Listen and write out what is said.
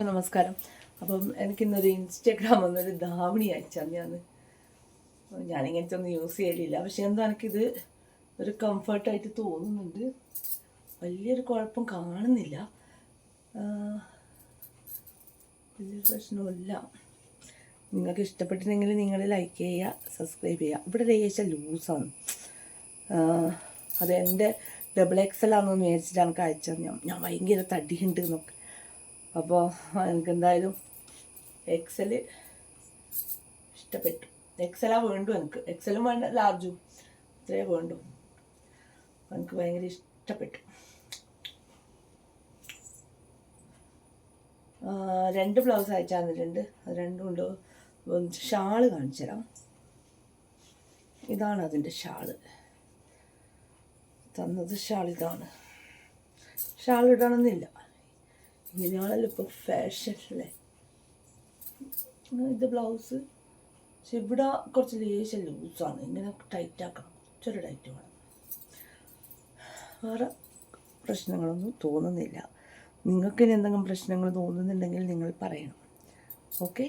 നമസ്കാരം. അപ്പം എനിക്കിന്നൊരു ഇൻസ്റ്റഗ്രാം എന്നൊരു ധാവണി അയച്ചാൽ ഞാനിങ്ങനത്തെ ഒന്നും യൂസ് ചെയ്യലില്ല. പക്ഷെ എന്താ എനിക്കിത് ഒരു കംഫർട്ടായിട്ട് തോന്നുന്നുണ്ട്. വലിയൊരു കുഴപ്പം കാണുന്നില്ല, വലിയൊരു പ്രശ്നമില്ല. നിങ്ങൾക്ക് ഇഷ്ടപ്പെട്ടിട്ടുണ്ടെങ്കിൽ നിങ്ങൾ ലൈക്ക് ചെയ്യുക, സബ്സ്ക്രൈബ് ചെയ്യുക. ഇവിടെ ലേശം ലൂസാണ്. അതെൻ്റെ XXL ആണെന്ന് വിചാരിച്ചിട്ട് എനിക്ക് അയച്ചത്. ഞാൻ ഭയങ്കര തടിയുണ്ട് എന്നൊക്കെ. അപ്പോൾ എനിക്കെന്തായാലും XL ഇഷ്ടപ്പെട്ടു. XL വേണ്ടു എനിക്ക്. XL വേണ്ട, ലാർജും ഇത്രയേ വേണ്ടു. എനിക്ക് ഭയങ്കര ഇഷ്ടപ്പെട്ടു. 2 ബ്ലൗസ് അയച്ചു തന്നിട്ടുണ്ട്. അത് രണ്ടും ഉണ്ട്. ഷാള് കാണിച്ചു തരാം. ഇതാണ് അതിൻ്റെ ഷാള് തന്നത്. ഇതാണ്. ഷാൾ ഇടണമെന്നില്ല, ഇങ്ങനെയാണല്ലോ ഇപ്പോൾ ഫാഷൻ അല്ലേ. ഇത് ബ്ലൗസ്. പക്ഷെ ഇവിടെ കുറച്ച് ലേശം ലൂസാണ്. ഇങ്ങനെ ടൈറ്റ് ആക്കണം, കുറച്ചൊരു ടൈറ്റ് വേണം. വേറെ പ്രശ്നങ്ങളൊന്നും തോന്നുന്നില്ല. നിങ്ങൾക്ക് എന്തെങ്കിലും പ്രശ്നങ്ങൾ തോന്നുന്നുണ്ടെങ്കിൽ നിങ്ങൾ പറയണം. ഓക്കെ.